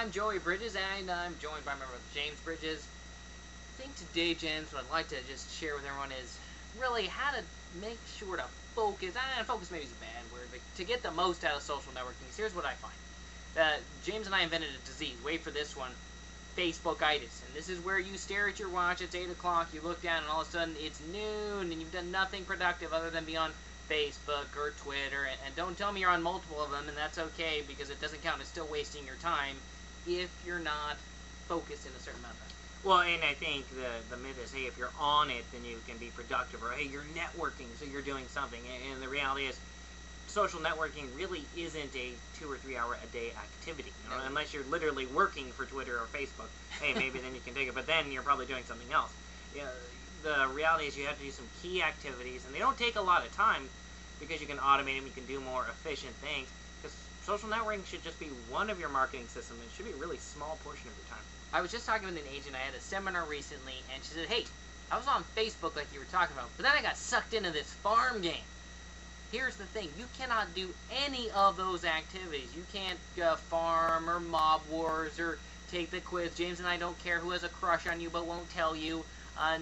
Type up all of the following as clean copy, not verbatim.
I'm Joey Bridges, and I'm joined by my brother James Bridges. I think today, James, what I'd like to just share with everyone is really how to make sure to focus. Focus maybe is a bad word, but to get the most out of social networking. Here's what I find. James and I invented a disease. Wait for this one. Facebookitis. And this is where you stare at your watch, it's 8 o'clock, you look down, and all of a sudden it's noon, and you've done nothing productive other than be on Facebook or Twitter. And don't tell me you're on multiple of them, and that's okay, because it doesn't count. It's still wasting your time if you're not focused in a certain amount of time. Well, and I think the myth is, hey, if you're on it, then you can be productive, or hey, you're networking, so you're doing something. And the reality is, social networking really isn't a 2 or 3 hour a day activity, you know? No. Unless you're literally working for Twitter or Facebook. Hey, maybe then you can take it, but then you're probably doing something else. Yeah, the reality is you have to do some key activities, and they don't take a lot of time because you can automate them, you can do more efficient things. Because social networking should just be one of your marketing systems. It should be a really small portion of your time. I was just talking with an agent. I had a seminar recently, and she said, hey, I was on Facebook like you were talking about, but then I got sucked into this farm game. Here's the thing. You cannot do any of those activities. You can't farm or mob wars or take the quiz. James and I don't care who has a crush on you but won't tell you.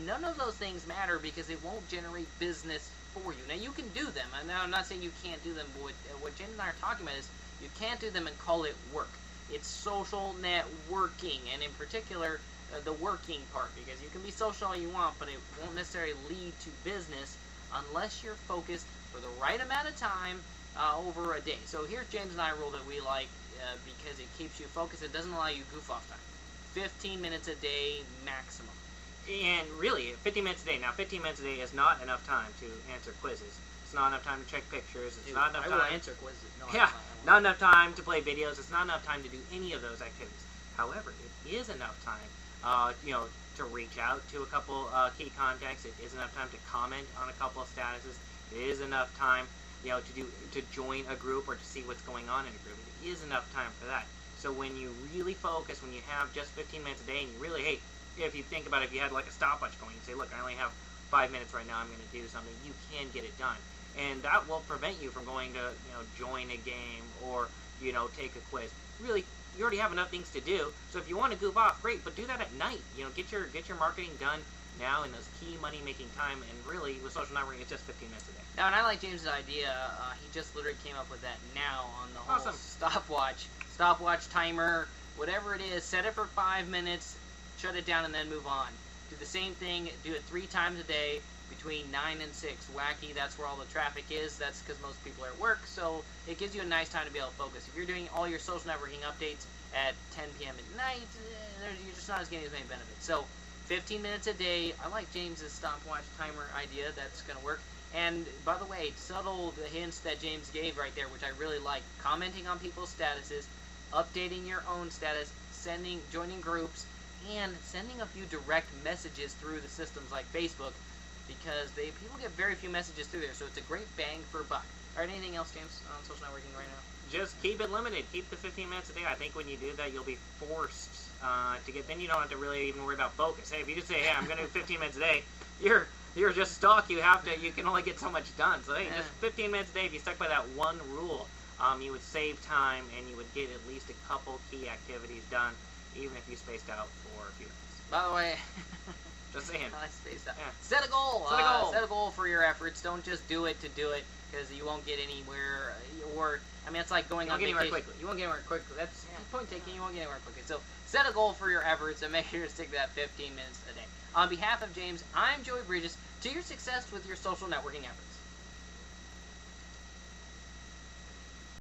None of those things matter because it won't generate business for you. Now, you can do them. And I'm not saying you can't do them, but what James and I are talking about is you can't do them and call it work. It's social networking, and in particular, the working part, because you can be social all you want, but it won't necessarily lead to business unless you're focused for the right amount of time over a day. So here's James and I rule that we like because it keeps you focused. It doesn't allow you goof off time. 15 minutes a day maximum. And really, 15 minutes a day. Now, 15 minutes a day is not enough time to answer quizzes. It's not enough time to check pictures. It's not enough time. I will answer quizzes. No, Yeah, not enough time to play videos. It's not enough time to do any of those activities. However, it is enough time, to reach out to a couple key contacts. It is enough time to comment on a couple of statuses. It is enough time, to join a group or to see what's going on in a group. It is enough time for that. So when you really focus, when you have just 15 minutes a day, and you really, hey, if you think about it, if you had like a stopwatch going, and say, look, I only have 5 minutes right now, I'm going to do something, you can get it done. And that will prevent you from going to, join a game or, take a quiz. Really, you already have enough things to do. So if you want to goof off, great, but do that at night. Get your marketing done now in those key money-making time. And really, with social networking, it's just 15 minutes a day. Now, and I like James's idea. He just literally came up with that now on the whole Awesome. stopwatch timer, whatever it is. Set it for 5 minutes, shut it down, and then move on. Do the same thing. Do it 3 times a day. Between 9 and 6. Wacky, that's where all the traffic is. That's because most people are at work, so it gives you a nice time to be able to focus. If you're doing all your social networking updates at 10 p.m. at night, you're just not getting as many benefits. So 15 minutes a day. I like James's stopwatch timer idea. That's going to work. And by the way, subtle the hints that James gave right there, which I really like. Commenting on people's statuses, updating your own status, joining groups, and sending a few direct messages through the systems like Facebook, because people get very few messages through there, so it's a great bang for a buck. All right, anything else, James, on social networking right now? Just keep it limited. Keep the 15 minutes a day. I think when you do that, you'll be forced to get. Then you don't have to really even worry about focus. Hey, if you just say, "Hey, I'm going to do 15 minutes a day," you're just stuck. You can only get so much done. So hey, just 15 minutes a day. If you stuck by that one rule, you would save time and you would get at least a couple key activities done, even if you spaced out for a few minutes. By the way. Just saying. I spaced out. Yeah. Set a goal. Set a goal for your efforts. Don't just do it to do it, because you won't get anywhere. It's like going on vacation. Quickly. You won't get anywhere quickly. That's point taken. You won't get anywhere quickly. So set a goal for your efforts and make sure to stick to that 15 minutes a day. On behalf of James, I'm Joey Bridges. To your success with your social networking efforts.